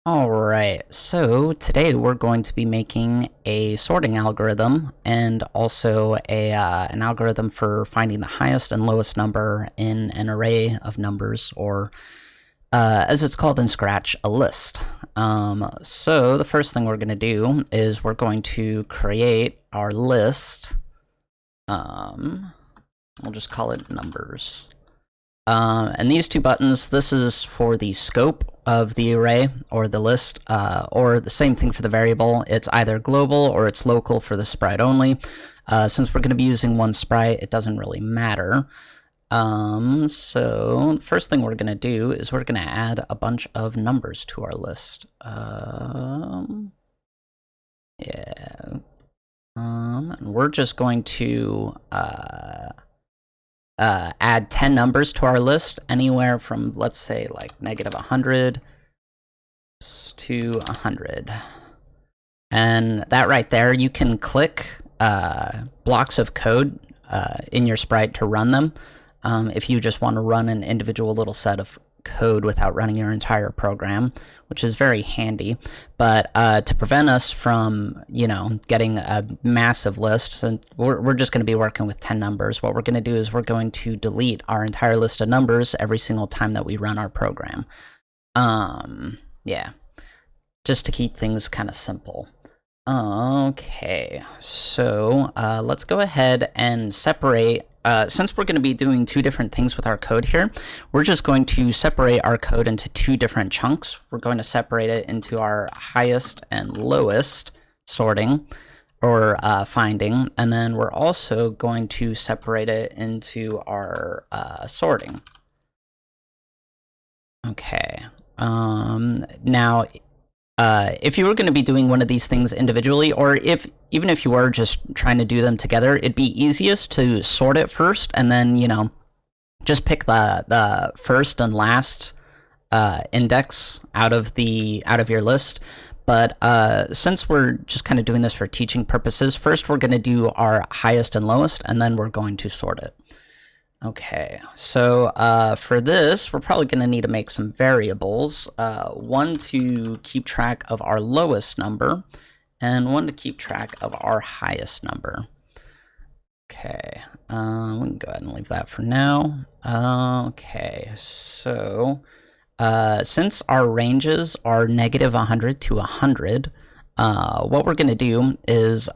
Alright, so today we're going to be making a sorting algorithm and also an algorithm for finding the highest and lowest number in an array of numbers, or as it's called in Scratch, a list. So the first thing we're going to do is we're going to create our list. We'll just call it numbers. And these two buttons, this is for the scope of the array or the list, or the same thing for the variable. It's either global or it's local for the sprite only. Since we're going to be using one sprite, it doesn't really matter. So the first thing we're going to do is we're going to add a bunch of numbers to our list. And we're just going to add 10 numbers to our list, anywhere from, let's say, like -100 to 100. And that right there, you can click blocks of code in your sprite to run them. If you just want to run an individual little set of code without running your entire program, which is very handy. But to prevent us from, getting a massive list, so we're just going to be working with 10 numbers. What we're going to do is we're going to delete our entire list of numbers every single time that we run our program. Yeah, just to keep things kind of simple. Okay, so let's go ahead and separate. Since we're going to be doing two different things with our code here, we're just going to separate our code into two different chunks. We're going to separate it into our highest and lowest sorting, or finding, and then we're also going to separate it into our sorting. Okay. Now, if you were going to be doing one of these things individually, or even if you were just trying to do them together, it'd be easiest to sort it first, and then, just pick the first and last index out of your list. But since we're just kind of doing this for teaching purposes, first we're going to do our highest and lowest, and then we're going to sort it. Okay, so for this, we're probably going to need to make some variables. One to keep track of our lowest number, and one to keep track of our highest number. Okay, we can go ahead and leave that for now. Okay, so since our ranges are -100 to 100, what we're going to do is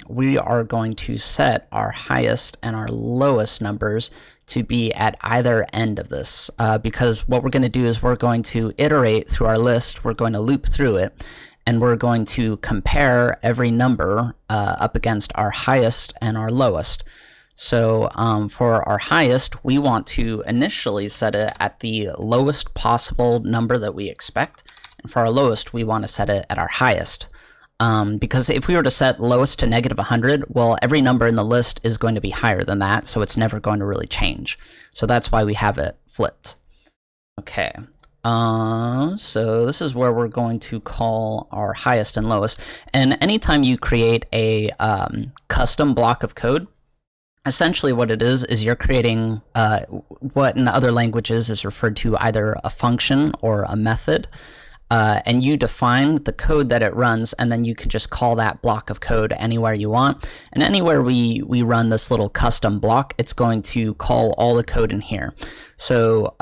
we are going to set our highest and our lowest numbers to be at either end of this, because what we're going to do is we're going to iterate through our list, we're going to loop through it, and we're going to compare every number up against our highest and our lowest. So for our highest, we want to initially set it at the lowest possible number that we expect. And for our lowest, we want to set it at our highest. Because if we were to set lowest to -100, well, every number in the list is going to be higher than that, so it's never going to really change. So that's why we have it flipped. Okay. So this is where we're going to call our highest and lowest. And anytime you create a custom block of code, essentially what it is you're creating what in other languages is referred to either a function or a method. And you define the code that it runs, and then you can just call that block of code anywhere you want. And anywhere we run this little custom block, it's going to call all the code in here. So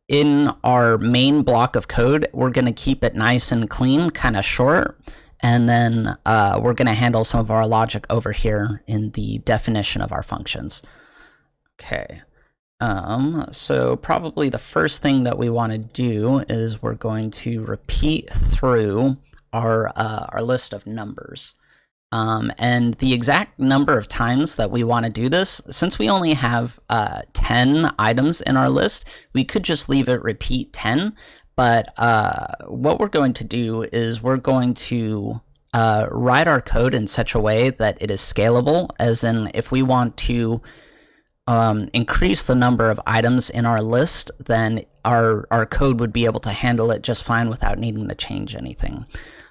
in our main block of code, we're going to keep it nice and clean, kind of short. And then we're going to handle some of our logic over here in the definition of our functions. Okay. So probably the first thing that we want to do is we're going to repeat through our list of numbers. And the exact number of times that we want to do this, since we only have 10 items in our list, we could just leave it repeat 10. But what we're going to do is we're going to write our code in such a way that it is scalable, as in if we want to increase the number of items in our list, then our code would be able to handle it just fine without needing to change anything.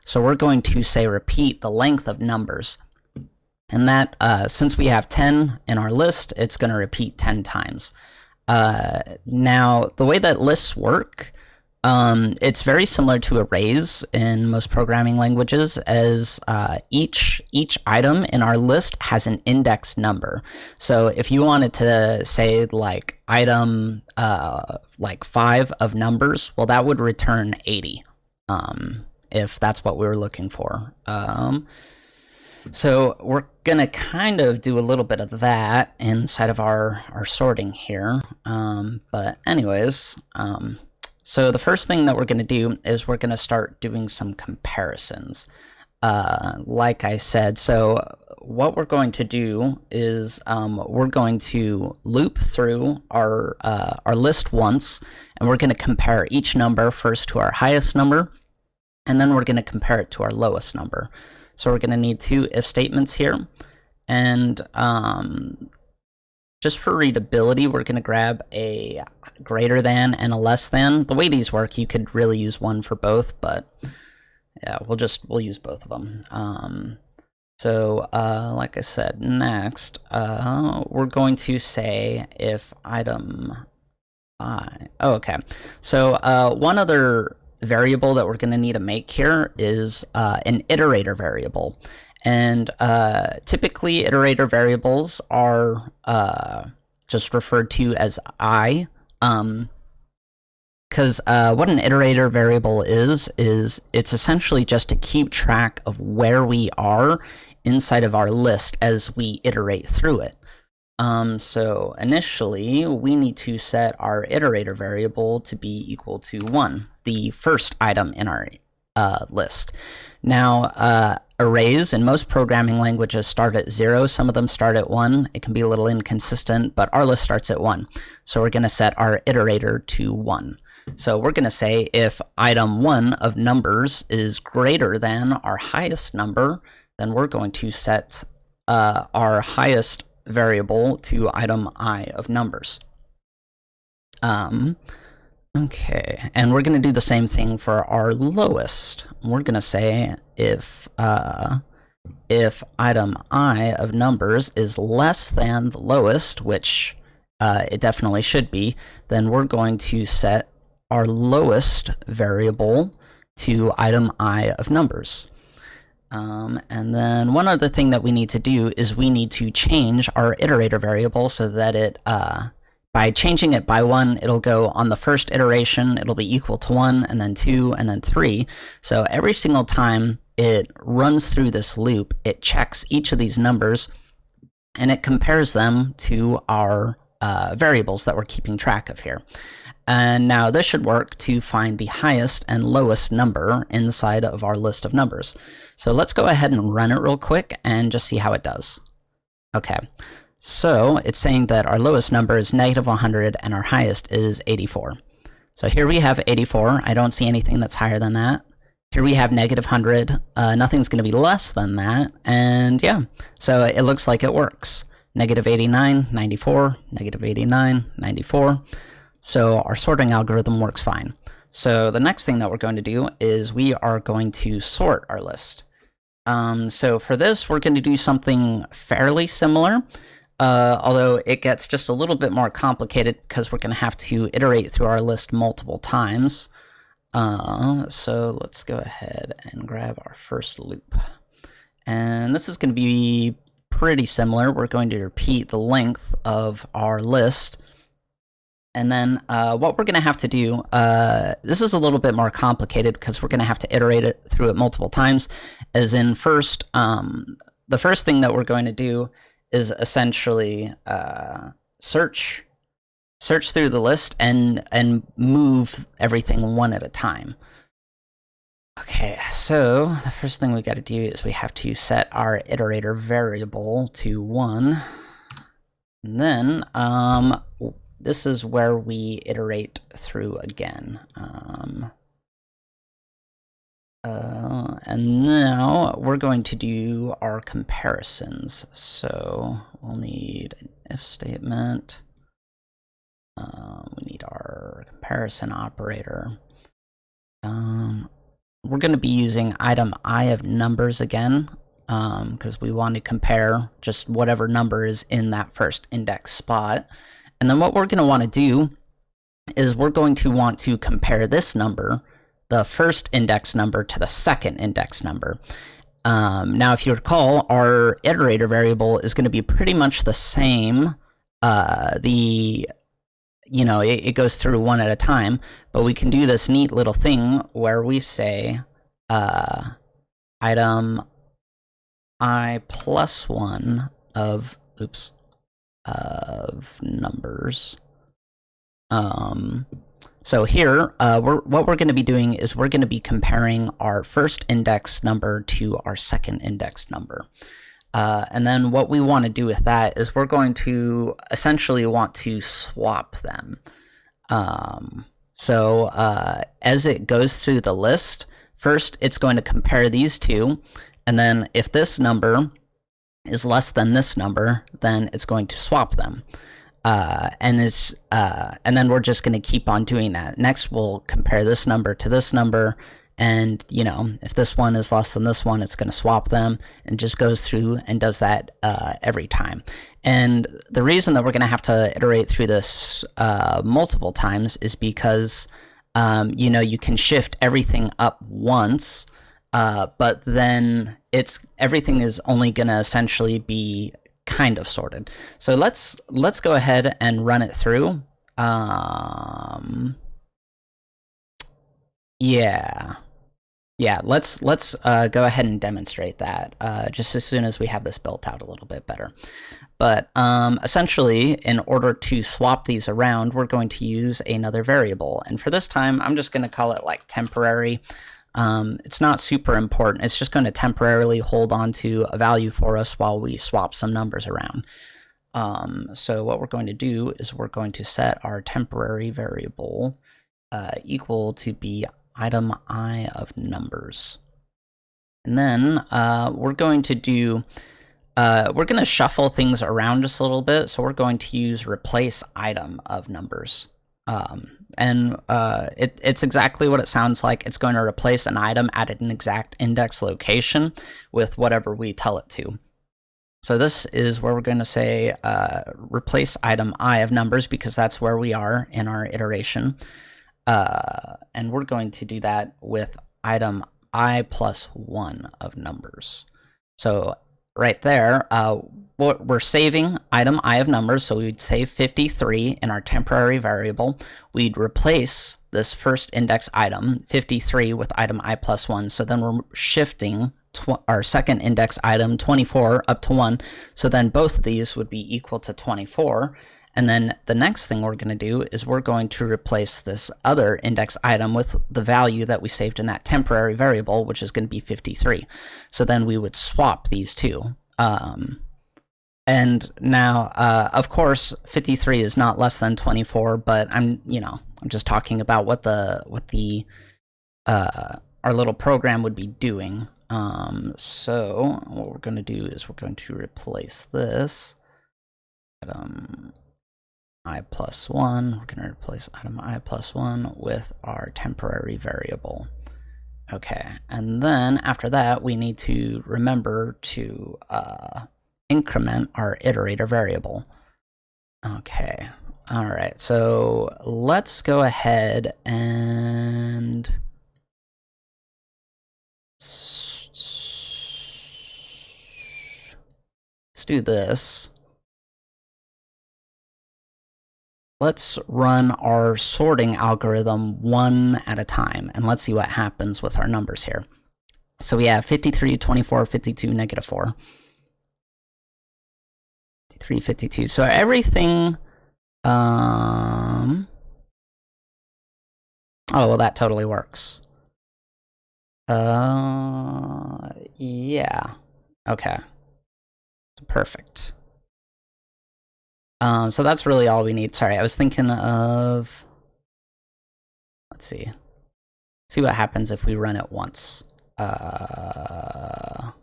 So we're going to say repeat the length of numbers. And that, since we have 10 in our list, it's going to repeat 10 times. Now, the way that lists work, It's very similar to arrays in most programming languages, as each item in our list has an index number. So if you wanted to say like item like 5 of numbers, well, that would return 80, if that's what we were looking for. So we're gonna kind of do a little bit of that inside of our sorting here. But anyways, so the first thing that we're gonna do is we're gonna start doing some comparisons. Like I said, so what we're going to do is we're going to loop through our list once, and we're gonna compare each number first to our highest number, and then we're gonna compare it to our lowest number. So we're going to need 2 if statements here. And just for readability, we're going to grab a greater than and a less than. The way these work, you could really use one for both, but yeah, we'll use both of them. So like I said, next, we're going to say if item I. Oh, okay. So one other variable that we're going to need to make here is an iterator variable. And typically iterator variables are just referred to as I, because what an iterator variable is it's essentially just to keep track of where we are inside of our list as we iterate through it. So initially, we need to set our iterator variable to be equal to 1, the first item in our list. Now, arrays in most programming languages start at 0. Some of them start at 1. It can be a little inconsistent, but our list starts at 1. So we're going to set our iterator to 1. So we're going to say if item 1 of numbers is greater than our highest number, then we're going to set our highest variable to item I of numbers. Okay, and we're going to do the same thing for our lowest. We're going to say if item I of numbers is less than the lowest, which it definitely should be, then we're going to set our lowest variable to item I of numbers. And then one other thing that we need to do is we need to change our iterator variable so that it, by changing it by 1, it'll go on the first iteration, it'll be equal to 1, and then 2, and then 3. So every single time it runs through this loop, it checks each of these numbers, and it compares them to our variables that we're keeping track of here. And now this should work to find the highest and lowest number inside of our list of numbers. So let's go ahead and run it real quick and just see how it does. Okay, so it's saying that our lowest number is -100 and our highest is 84. So here we have 84. I don't see anything that's higher than that. Here we have -100. Nothing's going to be less than that. And yeah, so it looks like it works. -89, 94, -89, 94. So our sorting algorithm works fine. So the next thing that we're going to do is we are going to sort our list. So for this, we're going to do something fairly similar, although it gets just a little bit more complicated because we're going to have to iterate through our list multiple times. So let's go ahead and grab our first loop. And this is going to be pretty similar. We're going to repeat the length of our list. And then what we're going to have to do, this is a little bit more complicated because we're going to have to iterate it through it multiple times. As in first, the first thing that we're going to do is essentially search through the list and move everything one at a time. Okay, so the first thing we got to do is we have to set our iterator variable to 1. And then this is where we iterate through again. And now we're going to do our comparisons. So we'll need an if statement. We need our comparison operator. We're going to be using item I of numbers again, because we want to compare just whatever number is in that first index spot. And then what we're going to want to do is we're going to want to compare this number, the first index number, to the second index number. Now, if you recall, our iterator variable is going to be pretty much the same. It goes through one at a time, but we can do this neat little thing where we say item I plus 1 of numbers. So here, what we're going to be doing is we're going to be comparing our first index number to our second index number. And then what we want to do with that is we're going to essentially want to swap them. So as it goes through the list, first it's going to compare these two, and then if this number is less than this number, then it's going to swap them. And then we're just going to keep on doing that. Next, we'll compare this number to this number, and if this one is less than this one, it's going to swap them, and just goes through and does that every time. And the reason that we're going to have to iterate through this multiple times is because you can shift everything up once, but then everything is only going to essentially be kind of sorted. So let's go ahead and run it through. Let's go ahead and demonstrate that just as soon as we have this built out a little bit better. But essentially, in order to swap these around, we're going to use another variable, and for this time I'm just going to call it like temporary. It's not super important. It's just going to temporarily hold on to a value for us while we swap some numbers around. So what we're going to do is we're going to set our temporary variable equal to be item I of numbers. And then we're going to shuffle things around just a little bit. So we're going to use replace item of numbers. It's exactly what it sounds like. It's going to replace an item at an exact index location with whatever we tell it to. So this is where we're going to say replace item I of numbers, because that's where we are in our iteration. And we're going to do that with item I plus 1 of numbers. So right there, we're saving item I of numbers, so we'd save 53 in our temporary variable. We'd replace this first index item, 53, with item I plus 1. So then we're shifting our second index item, 24, up to 1. So then both of these would be equal to 24. And then the next thing we're going to do is we're going to replace this other index item with the value that we saved in that temporary variable, which is going to be 53. So then we would swap these two. And now, of course, 53 is not less than 24, but I'm just talking about what our little program would be doing. So what we're going to do is we're going to replace this item I plus 1. We're going to replace item I plus 1 with our temporary variable. Okay, and then after that, we need to remember to increment our iterator variable. Okay, all right, so let's go ahead and let's do this. Let's run our sorting algorithm one at a time, and let's see what happens with our numbers here. So we have 53, 24, 52, negative 4. 53, 52. So everything... Oh, well, that totally works. Yeah. Okay. Perfect. So that's really all we need. Sorry, I was thinking of... Let's see. See what happens if we run it once. Let's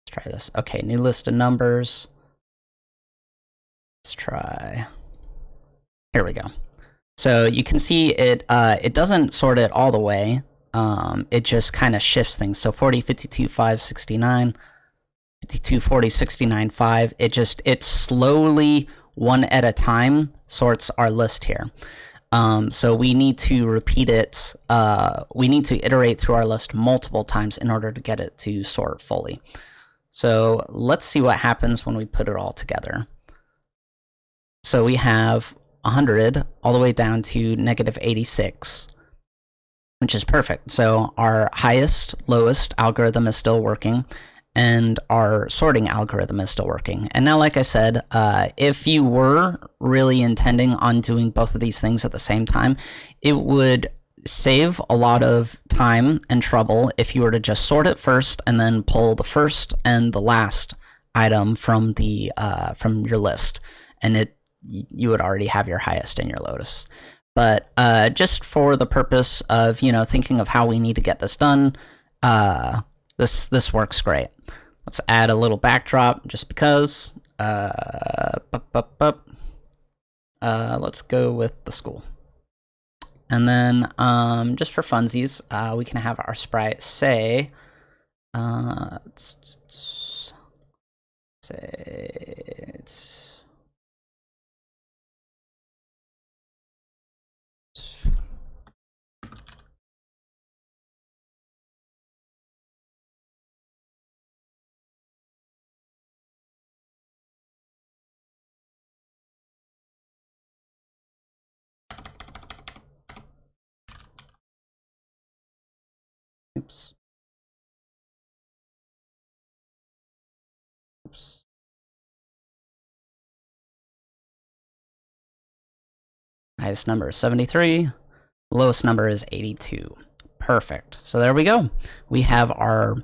try this. Okay, new list of numbers. Let's try... Here we go. So you can see it doesn't sort it all the way. It just kind of shifts things. So 40, 52, 5, 69... 52, 40, 69, 5. It slowly one at a time sorts our list here. So we need to repeat it. We need to iterate through our list multiple times in order to get it to sort fully. So let's see what happens when we put it all together. So we have 100 all the way down to -86, which is perfect. So our highest, lowest algorithm is still working, and our sorting algorithm is still working. And now, like I said, if you were really intending on doing both of these things at the same time, it would save a lot of time and trouble if you were to just sort it first and then pull the first and the last item from the from your list, and you would already have your highest and your lowest. But just for the purpose of, you know, thinking of how we need to get this done, this works great. Let's add a little backdrop just because. Let's go with the school. And then just for funsies, we can have our sprite say, oops. Highest number is 73. Lowest number is 82. Perfect. So there we go. We have our